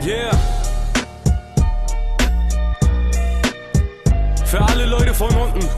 Yeah. Für alle Leute von unten.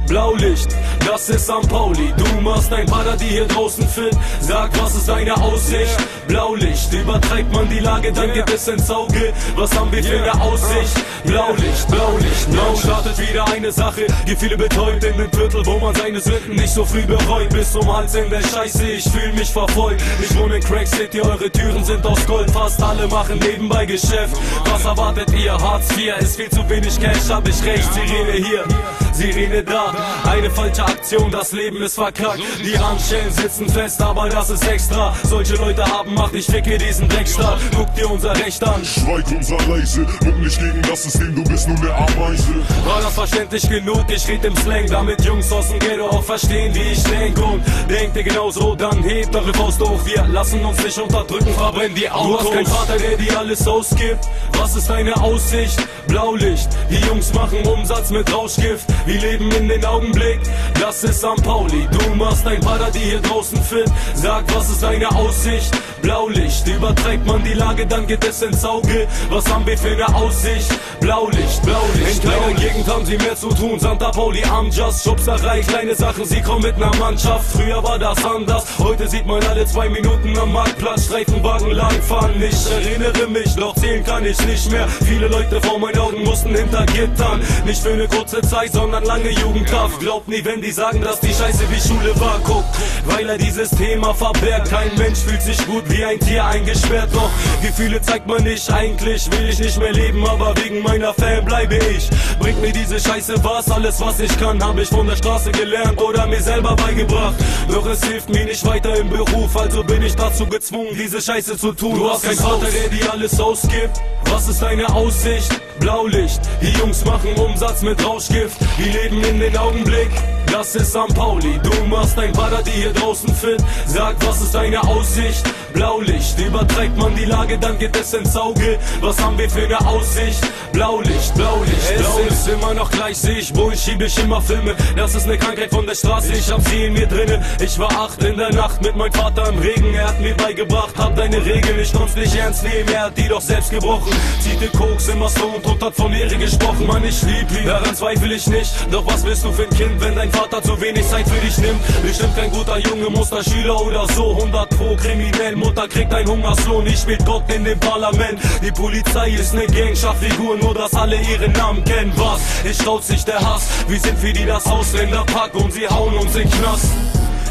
Blaulicht, das ist St. Pauli. Du machst ein Paradies hier draußen fit. Sag, was ist deine Aussicht? Blaulicht, übertreibt man die Lage, dann geht es ins Auge. Was haben wir für eine Aussicht? Blaulicht, Blaulicht, Blau startet wieder eine Sache. Gefühle betäubt in dem Viertel, wo man seine Sünden nicht so früh bereut. Bis zum Hals in der Scheiße, ich fühl mich verfolgt. Ich wohne in Crack City, eure Türen sind aus Gold. Fast alle machen nebenbei Geschäft. Was erwartet ihr? Hartz IV, ist viel zu wenig Cash, hab ich recht. Sirene hier, Sirene da. Eine falsche Aktion, das Leben ist verkackt. Die Handschellen sitzen fest, aber das ist extra. Solche Leute haben Macht, ich ficke diesen Dreckstaat. Guck dir unser Recht an. Schweig und sei leise, guck nicht gegen das System, du bist nur eine Ameise. War das verständlich genug? Ich red im Slang, damit Jungs aus dem Ghetto auch verstehen, wie ich denk. Und denkt ihr genauso, dann hebt eure Faust hoch. Wir lassen uns nicht unterdrücken, verbrennen die Autos. Du hast keinen Vater, der dir alles ausgibt. Was ist deine Aussicht? Blaulicht, die Jungs machen Umsatz mit Rauschgift. Wir leben in den Augenblick, das ist St. Pauli. Du machst ein Paradies hier draußen fit. Sag, was ist deine Aussicht? Blaulicht, übertreibt man die Lage, dann geht es ins Auge. Was haben wir für eine Aussicht? Blaulicht, Blaulicht. In kleiner Gegend haben sie mehr zu tun. St. Pauli, Amjas, Schubserei, kleine Sachen, sie kommen mit ner Mannschaft. Früher war das anders, heute sieht man alle 2 Minuten am Marktplatz Streifenwagen langfahren. Ich erinnere mich, doch zählen kann ich nicht mehr. Viele Leute vor meinen Augen mussten hinter Gittern. Nicht für eine kurze Zeit, sondern lange Jugendhaft. Glaubt nie, wenn die sagen, dass die Scheiße wie Schule war. Guckt, weil er dieses Thema verbergt. Kein Mensch fühlt sich gut wie ein Tier eingesperrt. Doch Gefühle zeigt man nicht, eigentlich will ich nicht mehr leben, aber wegen meiner Fan bleibe ich. Bringt mir diese Scheiße was? Alles was ich kann, habe ich von der Straße gelernt oder mir selber beigebracht. Doch es hilft mir nicht weiter im Beruf, also bin ich dazu gezwungen, diese Scheiße zu tun. Du hast keinen Vater, der dir alles ausgibt. Was ist deine Aussicht? Blaulicht, die Jungs machen Umsatz mit Rauschgift. Wir leben in den Augenblick, das ist St. Pauli. Du machst ein Paradies hier draußen fit. Sag, was ist deine Aussicht? Blaulicht, übertreibt man die Lage, dann geht es ins Auge. Was haben wir für eine Aussicht? Blaulicht, Blaulicht, Blaulicht. Es ist immer noch gleich, seh ich, wo ich schieb ich immer Filme. Das ist eine Krankheit von der Straße, ich hab sie in mir drinne. Ich war 8 in der Nacht mit meinem Vater im Regen. Er hat mir beigebracht, hab deine Regeln, ich konnt's nicht ernst nehmen. Er hat die doch selbst gebrochen. Ziehte Koks immer so und hat von Ehre gesprochen. Mann, ich lieb ihn, daran zweifle ich nicht. Doch was willst du für ein Kind, wenn dein Vater zu wenig Zeit für dich nimmt? Bestimmt kein guter Junge, Musterschüler oder so. 100 pro kriminell, Mutter kriegt einen Hungerslohn. Ich spielt Gott in dem Parlament. Die Polizei ist ne Gang, schafft Figuren, nur dass alle ihren Namen kennen. Was? Es staut sich der Hass. Wir sind für die das Ausländerpack und sie hauen uns in den Knast.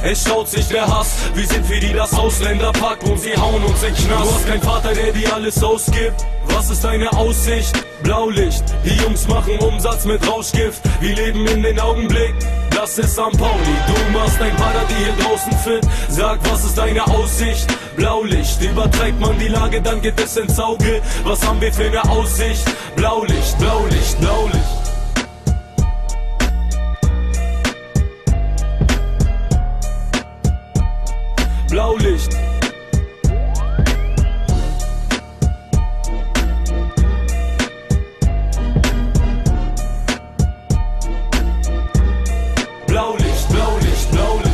Es staut sich der Hass, wir sind für die das Ausländerpack und sie hauen uns in den Knast. Du hast keinen Vater, der dir alles ausgibt. Was ist deine Aussicht? Blaulicht, die Jungs machen Umsatz mit Rauschgift. Wir leben in den Augenblick, das ist St. Pauli. Du machst ein Paradies hier draußen fit. Sag, was ist deine Aussicht? Blaulicht, übertreibt man die Lage, dann geht es ins Auge. Was haben wir für eine Aussicht? Blaulicht, Blaulicht, Blaulicht. Blaulicht. Blaulicht, Blaulicht, Blaulicht.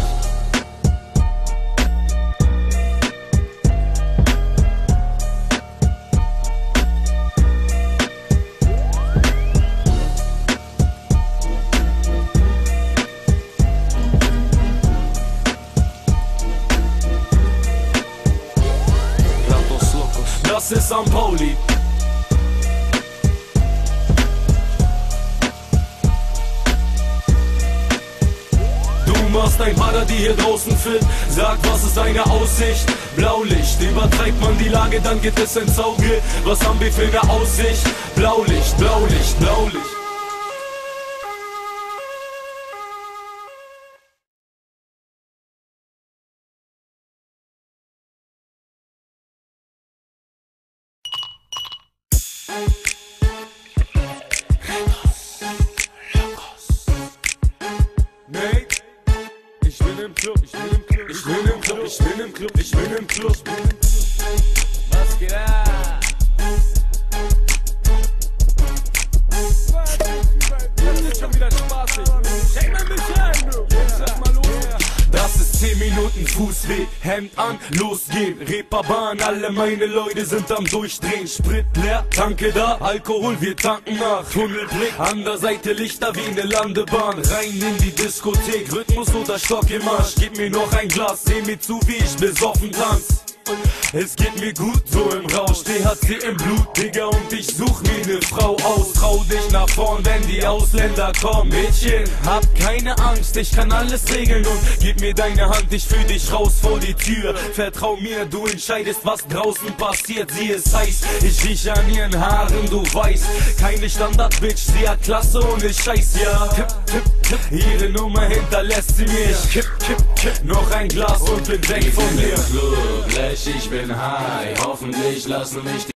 Das ist St. Pauli. Du machst ein Paradies hier draußen fit. Sag, was ist deine Aussicht? Blaulicht, übertreibt man die Lage, dann geht es ins Auge. Was haben wir für eine Aussicht? Blaulicht, Blaulicht, Blaulicht. Nee, ich bin im Club, ich bin im Club, ich bin im Club, ich bin im Club, ich bin im Club. Was geht ab? Das ist schon wieder spaßig. Schenk mal ein bisschen ein, du. Sag mal los. Das ist 10 Minuten Fußweg, Hemd an, losgehen. Reeperbahn, alle meine Leute sind am Durchdrehen. Sprit leer, Tanke da, Alkohol, wir tanken nach. Tunnelblick, an der Seite Lichter wie eine Landebahn. Rein in die Diskothek, Rhythmus oder Stock im Arsch. Gib mir noch ein Glas, seh mir zu, wie ich besoffen tanz. Es geht mir gut so im Rausch, THC im Blut, Digga, und ich such mir ne Frau aus. Trau dich nach vorn, wenn die Ausländer kommen. Mädchen, hab keine Angst, ich kann alles regeln und gib mir deine Hand, ich führ dich raus vor die Tür. Vertrau mir, du entscheidest, was draußen passiert. Sie ist heiß, ich riech an ihren Haaren, du weißt. Keine Standard-Bitch, sie hat Klasse und ist scheiß, ja. Tipp, tipp, tipp. Ihre Nummer hinterlässt sie mich. Kipp, kipp, kipp. Noch ein Glas und bin weg von dir. Ich bin high, hoffentlich lassen mich